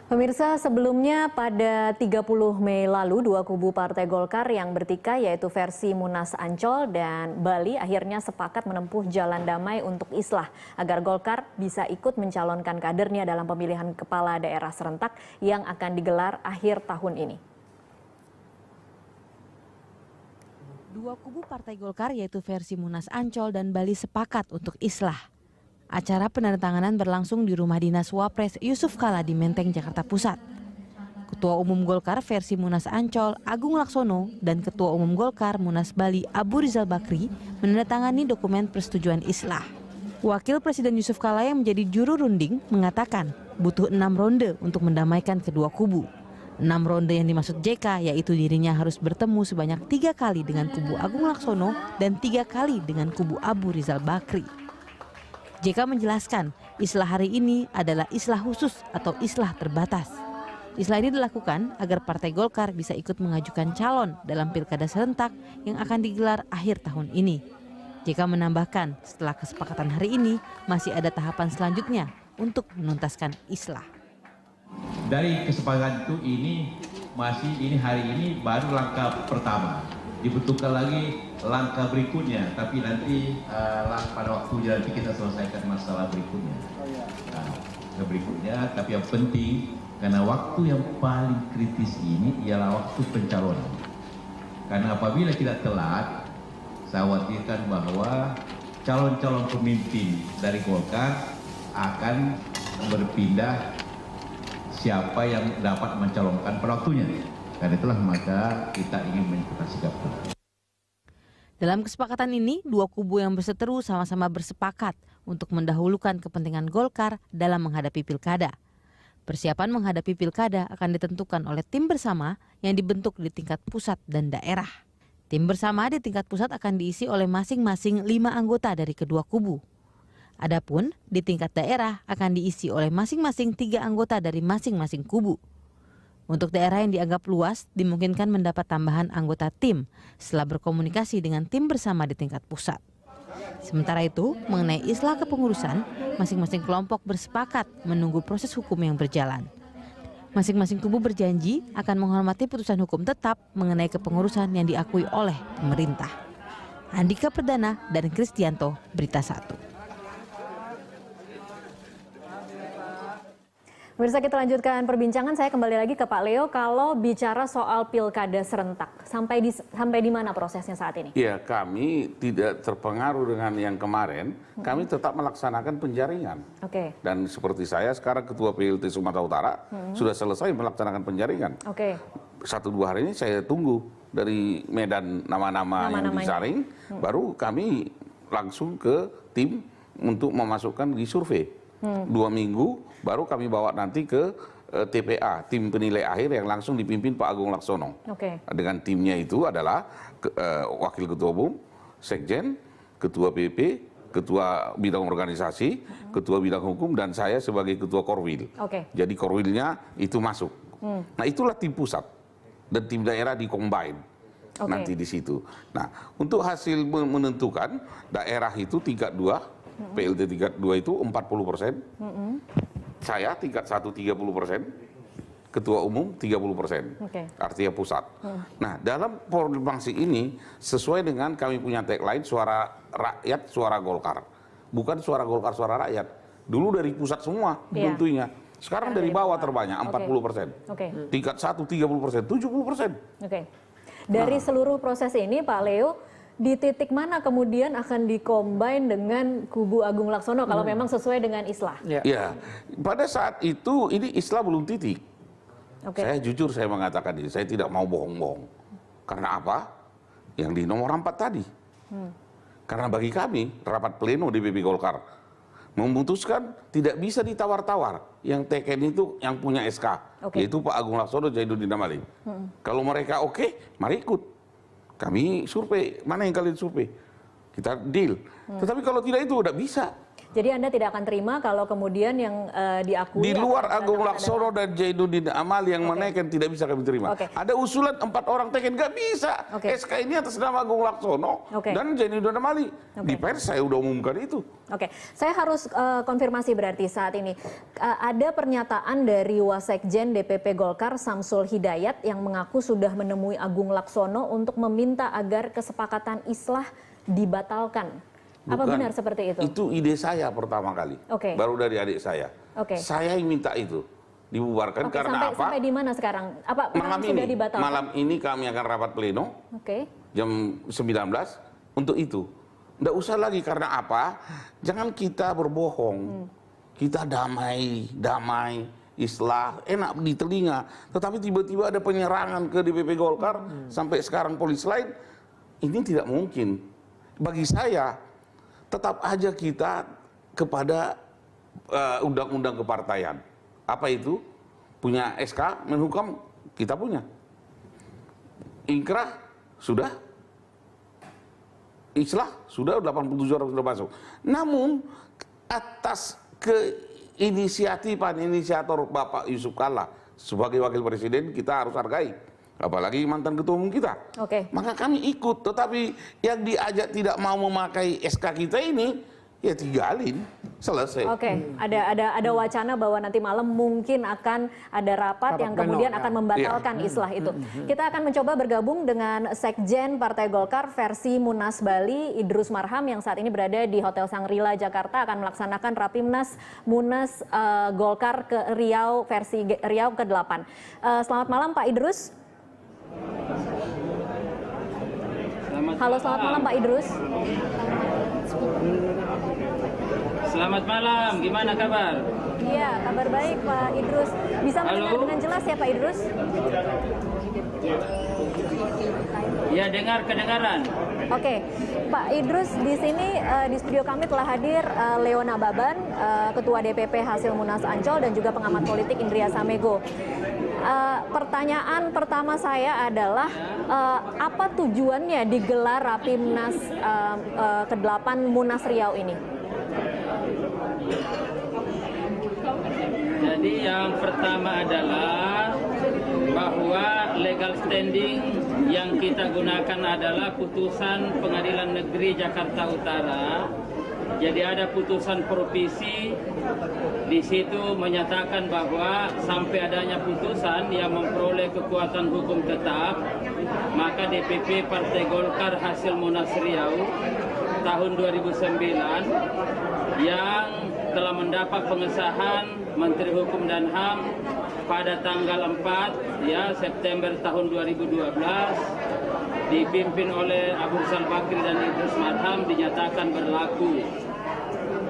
Pemirsa, sebelumnya pada 30 Mei lalu dua kubu Partai Golkar yang bertikai yaitu versi Munas Ancol dan Bali akhirnya sepakat menempuh jalan damai untuk islah agar Golkar bisa ikut mencalonkan kadernya dalam pemilihan kepala daerah serentak yang akan digelar akhir tahun ini. Dua kubu Partai Golkar yaitu versi Munas Ancol dan Bali sepakat untuk islah. Acara penandatanganan berlangsung di rumah dinas Wapres Yusuf Kala di Menteng, Jakarta Pusat. Ketua Umum Golkar versi Munas Ancol, Agung Laksono, dan Ketua Umum Golkar Munas Bali, Abu Rizal Bakri, menandatangani dokumen persetujuan islah. Wakil Presiden Yusuf Kala yang menjadi juru runding mengatakan butuh 6 ronde untuk mendamaikan kedua kubu. 6 ronde yang dimaksud JK yaitu dirinya harus bertemu sebanyak 3 kali dengan kubu Agung Laksono dan 3 kali dengan kubu Abu Rizal Bakri. JK menjelaskan, islah hari ini adalah islah khusus atau islah terbatas. Islah ini dilakukan agar Partai Golkar bisa ikut mengajukan calon dalam pilkada serentak yang akan digelar akhir tahun ini. JK menambahkan, setelah kesepakatan hari ini, masih ada tahapan selanjutnya untuk menuntaskan islah. Dari kesepakatan itu ini hari ini baru langkah pertama. Dibutuhkan lagi langkah berikutnya, tapi nanti pada waktunya nanti kita selesaikan masalah berikutnya. Tapi yang penting karena waktu yang paling kritis ini ialah waktu pencalonan. Karena apabila kita telat, saya khawatirkan bahwa calon-calon pemimpin dari Golkar akan berpindah siapa yang dapat mencalonkan pada waktunya. Karena itulah maka kita ingin menentukan sikap. Dalam kesepakatan ini, dua kubu yang berseteru sama-sama bersepakat untuk mendahulukan kepentingan Golkar dalam menghadapi pilkada. Persiapan menghadapi pilkada akan ditentukan oleh tim bersama yang dibentuk di tingkat pusat dan daerah. Tim bersama di tingkat pusat akan diisi oleh masing-masing 5 anggota dari kedua kubu. Adapun di tingkat daerah akan diisi oleh masing-masing 3 anggota dari masing-masing kubu. Untuk daerah yang dianggap luas, dimungkinkan mendapat tambahan anggota tim setelah berkomunikasi dengan tim bersama di tingkat pusat. Sementara itu, mengenai islah kepengurusan, masing-masing kelompok bersepakat menunggu proses hukum yang berjalan. Masing-masing kubu berjanji akan menghormati putusan hukum tetap mengenai kepengurusan yang diakui oleh pemerintah. Andika Perdana dan Kristianto, Berita 1. Pemirsa, kita lanjutkan perbincangan. Saya kembali lagi ke Pak Leo. Kalau bicara soal pilkada serentak, sampai di mana prosesnya saat ini? Ya, kami tidak terpengaruh dengan yang kemarin. Kami tetap melaksanakan penjaringan. Oke. Dan seperti saya sekarang Ketua PLT Sumatera Utara sudah selesai melaksanakan penjaringan. Oke. 1-2 hari ini saya tunggu dari Medan nama-nama yang disaring, baru kami langsung ke tim untuk memasukkan di survei. 2 minggu baru kami bawa nanti ke TPA, tim penilai akhir yang langsung dipimpin Pak Agung Laksono. Oke. Dengan timnya itu adalah Wakil Ketua Umum, Sekjen, Ketua PP, Ketua Bidang Organisasi, Ketua Bidang Hukum, dan saya sebagai Ketua Korwil. Oke. Jadi Korwilnya itu masuk. Nah, itulah tim pusat dan tim daerah di-combine nanti di situ. Nah, untuk hasil menentukan daerah itu tingkat 2, PLT tingkat 2 itu 40%, saya tingkat 1 30%, Ketua Umum 30%, artinya pusat. Nah, dalam formasi ini sesuai dengan kami punya tagline suara rakyat, suara Golkar. Bukan suara Golkar, suara rakyat. Dulu dari pusat semua tentunya. Sekarang dari bawah terbanyak 40%. Tingkat 1 30%, 70%. Dari seluruh proses ini Pak Leo, di titik mana kemudian akan dikombin dengan kubu Agung Laksono kalau memang sesuai dengan islah? Ya, pada saat itu ini islah belum titik. Saya jujur saya mengatakan ini, saya tidak mau bohong-bohong. Karena apa? Yang di nomor 4 tadi. Karena bagi kami rapat pleno DPP Golkar memutuskan tidak bisa ditawar-tawar. Yang TKN itu yang punya SK, yaitu Pak Agung Laksono, Zainuddin Amali. Kalau mereka mari ikut. Kami survei, mana yang kalian survei? Kita deal. Tetapi kalau tidak itu udah bisa. Jadi Anda tidak akan terima kalau kemudian yang diakui... Di luar Agung adalah- Laksono dan Zainuddin Amali yang menaikkan tidak bisa kami terima. Ada usulan 4 orang teken, nggak bisa. SK ini atas nama Agung Laksono dan Zainuddin Amali. Di pers saya udah umumkan itu. Oke, saya harus konfirmasi berarti saat ini. Ada pernyataan dari Wasekjen DPP Golkar Samsul Hidayat yang mengaku sudah menemui Agung Laksono untuk meminta agar kesepakatan islah dibatalkan. Apa benar seperti itu? Itu ide saya pertama kali. Baru dari adik saya. Saya yang minta itu dibubarkan karena apa? Sampai di mana sekarang? Apa malam sudah ini, dibatalkan? malam ini kami akan rapat pleno. Jam 19 untuk itu. Nggak usah lagi karena apa? Jangan kita berbohong. Kita damai, islah, enak di telinga. Tetapi tiba-tiba ada penyerangan ke DPP Golkar sampai sekarang polis lain. Ini tidak mungkin. Bagi saya tetap aja kita kepada undang-undang kepartaian. Apa itu? Punya SK, Menhukam, kita punya. Inkrah, sudah. Islah, sudah 87 orang sudah masuk. Namun, atas inisiator Bapak Yusuf Kalla sebagai Wakil Presiden, kita harus hargai. Apalagi mantan ketua umum kita. Maka kami ikut, tetapi yang diajak tidak mau memakai SK kita ini, ya tinggalin, selesai. Ada wacana bahwa nanti malam mungkin akan ada rapat yang kemudian akan membatalkan islah itu. Kita akan mencoba bergabung dengan Sekjen Partai Golkar versi Munas Bali, Idrus Marham yang saat ini berada di Hotel Sangrila Jakarta akan melaksanakan Rapimnas Munas Golkar ke Riau versi Riau ke-8. Selamat malam Pak Idrus. Halo, selamat malam Pak Idrus. Selamat malam, gimana kabar? Iya, kabar baik Pak Idrus. Bisa mendengar dengan jelas ya Pak Idrus? Ya, dengar kedengaran. Pak Idrus, di sini di studio kami telah hadir Leona Baban, Ketua DPP hasil Munas Ancol dan juga pengamat politik Indria Samego. Pertanyaan pertama saya adalah apa tujuannya digelar Rapimnas ke-8 Munas Riau ini? Jadi yang pertama adalah bahwa legal standing yang kita gunakan adalah putusan Pengadilan Negeri Jakarta Utara. Jadi ada putusan provisi di situ menyatakan bahwa sampai adanya putusan yang memperoleh kekuatan hukum tetap, maka DPP Partai Golkar hasil Munas Riau tahun 2009 yang telah mendapat pengesahan Menteri Hukum dan HAM pada tanggal 4 September tahun 2012 dipimpin oleh Abu Rizal Bakri dan Idrus Marham dinyatakan berlaku.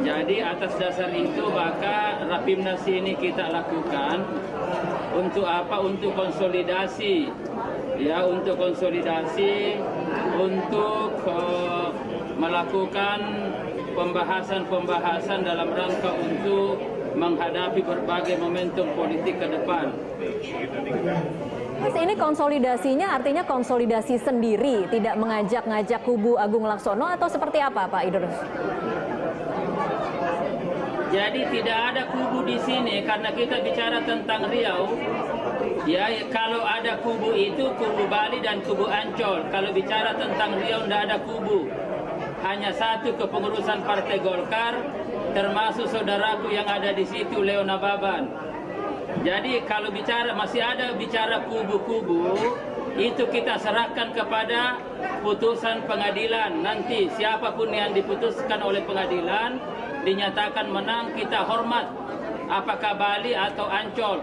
Jadi atas dasar itu maka Rapimnas ini kita lakukan untuk apa? Untuk konsolidasi, untuk konsolidasi, untuk melakukan pembahasan-pembahasan dalam rangka untuk menghadapi berbagai momentum politik ke depan. Mas, ini konsolidasinya artinya konsolidasi sendiri, tidak mengajak-ngajak kubu Agung Laksono atau seperti apa, Pak Idrus? Jadi tidak ada kubu di sini karena kita bicara tentang Riau. Ya, kalau ada kubu itu kubu Bali dan kubu Ancol. Kalau bicara tentang Riau tidak ada kubu. Hanya satu kepengurusan Partai Golkar, termasuk saudaraku yang ada di situ, Leona Baban. Jadi kalau bicara masih ada bicara kubu-kubu, itu kita serahkan kepada putusan pengadilan. Nanti siapapun yang diputuskan oleh pengadilan dinyatakan menang, kita hormat. Apakah Bali atau Ancol?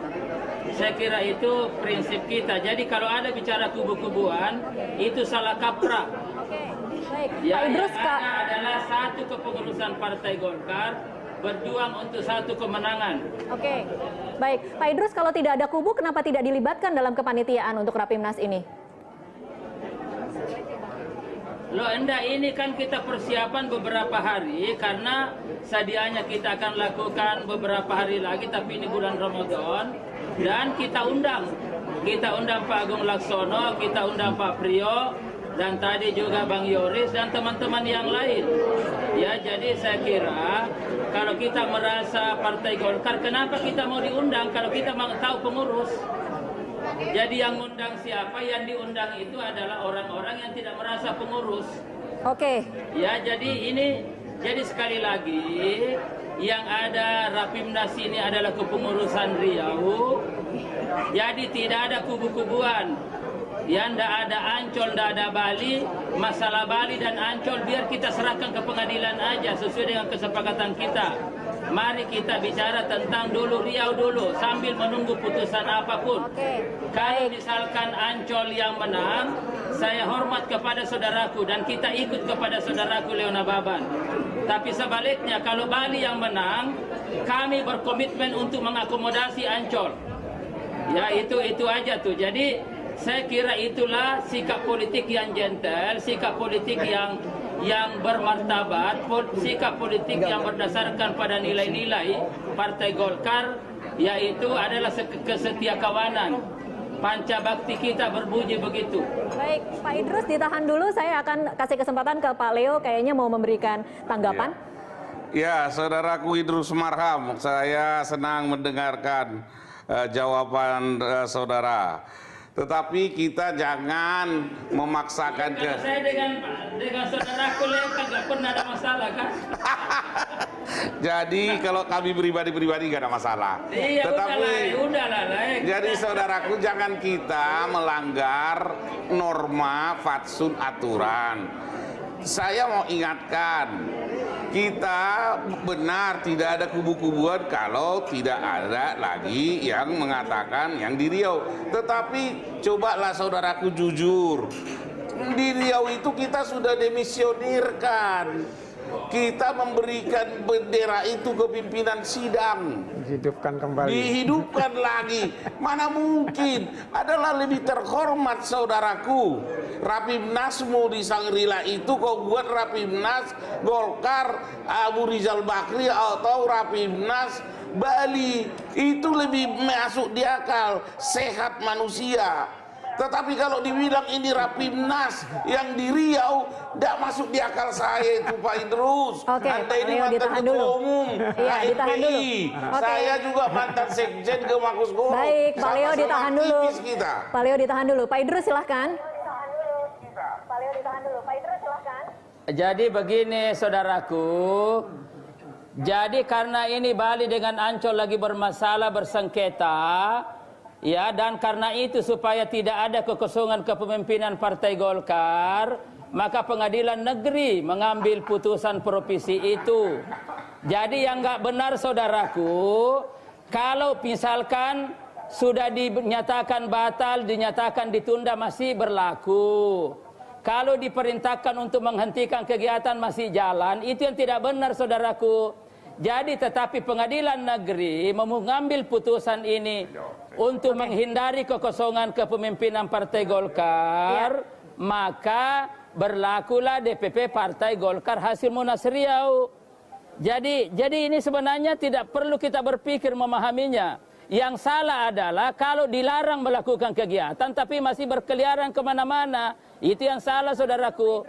Saya kira itu prinsip kita. Jadi kalau ada bicara kubu-kubuan, itu salah kaprah. Baik, Ya, Pak Idrus, yang ada adalah satu kepengurusan Partai Golkar berjuang untuk satu kemenangan. Baik, Pak Idrus, kalau tidak ada kubu, kenapa tidak dilibatkan dalam kepanitiaan untuk Rapimnas ini? Loh, enggak, ini kan kita persiapan beberapa hari karena sedianya kita akan lakukan beberapa hari lagi, tapi ini bulan Ramadan dan kita undang Pak Agung Laksono, kita undang Pak Priyo, dan tadi juga Bang Yoris dan teman-teman yang lain. Ya, jadi saya kira kalau kita merasa Partai Golkar, kenapa kita mau diundang kalau kita mau tahu pengurus? Jadi yang undang siapa? Yang diundang itu adalah orang-orang yang tidak merasa pengurus. Oke. Ya, jadi sekali lagi yang ada Rapimnas ini adalah kepengurusan Riau. Jadi tidak ada kubu-kubuan. Ya, tidak ada Ancol, tidak ada Bali. Masalah Bali dan Ancol biar kita serahkan ke pengadilan aja sesuai dengan kesepakatan kita. Mari kita bicara tentang dulu Riau dulu sambil menunggu putusan apapun. Oke. Kalau misalkan Ancol yang menang, saya hormat kepada saudaraku dan kita ikut kepada saudaraku Leona Baban. Tapi sebaliknya kalau Bali yang menang, kami berkomitmen untuk mengakomodasi Ancol. Ya, itu aja tuh. Jadi saya kira itulah sikap politik yang gentle, sikap politik yang bermartabat, sikap politik yang berdasarkan pada nilai-nilai Partai Golkar, yaitu adalah kesetiakawanan. Panca bakti kita berbunyi begitu. Baik, Pak Idrus ditahan dulu. Saya akan kasih kesempatan ke Pak Leo, kayaknya mau memberikan tanggapan. Ya, saudaraku Idrus Marham, saya senang mendengarkan jawaban saudara. Tetapi kita jangan memaksakan ke... Saya dengan saudaraku Leo nggak pernah ada masalah kan? Jadi kalau kami pribadi nggak ada masalah. Iya, Tetapi udahlah. jadi saudaraku jangan kita melanggar norma fatsun aturan. Saya mau ingatkan, kita benar tidak ada kubu-kubuan kalau tidak ada lagi yang mengatakan yang di Riau. Tetapi cobalah saudaraku jujur, di Riau itu kita sudah demisionirkan. Kita memberikan bendera itu ke pimpinan sidang. Dihidupkan kembali. Dihidupkan lagi. Mana mungkin? Adalah lebih terhormat saudaraku. Rapimnasmu di Sangrila itu kau buat Rapimnas Golkar Abu Rizal Bakri atau Rapimnas Bali. Itu lebih masuk di akal. Sehat manusia. Tetapi kalau dibilang ini Rapimnas yang di Riau, tidak masuk di akal saya itu Pak Idrus. Oke, Anda Pak ini Leo, mantan ditahan ketua dulu. umum Iya, ditahan dulu. HMPI. Oke. Saya juga mantan sekjen ke Makus Goro. Baik, Pak Leo Sama-sama ditahan dulu. aktivis kita. Pak Leo ditahan dulu. Pak Idrus silahkan. Jadi begini saudaraku. Jadi karena ini Bali dengan Ancol lagi bermasalah bersengketa. Ya, dan karena itu supaya tidak ada kekosongan kepemimpinan Partai Golkar, maka pengadilan negeri mengambil putusan provisi itu. Jadi yang nggak benar saudaraku, kalau misalkan sudah dinyatakan batal, dinyatakan ditunda masih berlaku. Kalau diperintahkan untuk menghentikan kegiatan masih jalan, itu yang tidak benar saudaraku. Jadi tetapi pengadilan negeri mengambil putusan ini untuk menghindari kekosongan kepemimpinan Partai Golkar, maka berlakulah DPP Partai Golkar hasil Munas Riau. Jadi ini sebenarnya tidak perlu kita berpikir memahaminya. Yang salah adalah kalau dilarang melakukan kegiatan tapi masih berkeliaran kemana-mana. Itu yang salah saudaraku.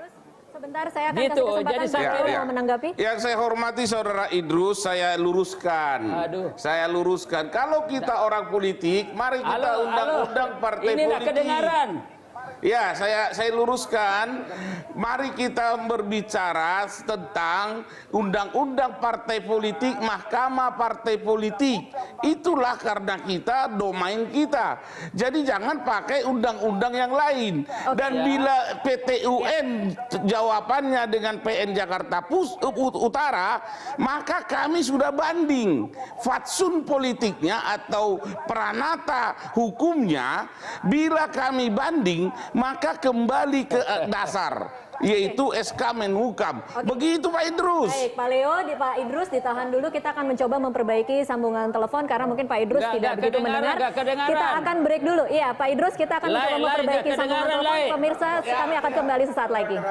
Sebentar, saya akan Gitu, kasih kesempatan jadi Pak saya- Leo mau menanggapi. Yang saya hormati saudara Idrus, saya luruskan. Aduh. Saya luruskan. Kalau kita orang politik, mari kita Halo, undang-undang partai ini politik. kedengaran. Ya, saya luruskan. Mari kita berbicara tentang undang-undang partai politik, mahkamah partai politik. Itulah karena kita domain kita. Jadi jangan pakai undang-undang yang lain. Dan bila PT UN jawabannya dengan PN Jakarta Utara, maka kami sudah banding fatsun politiknya atau peranata hukumnya. Bila kami banding, maka kembali ke dasar, yaitu SK Menhukam. Begitu Pak Idrus. Baik, Pak Leo, Pak Idrus ditahan dulu. Kita akan mencoba memperbaiki sambungan telepon karena mungkin Pak Idrus tidak begitu mendengar. Kita akan break dulu. Iya, Pak Idrus, kita akan mencoba memperbaiki sambungan telepon. Pemirsa, kami akan kembali sesaat lagi.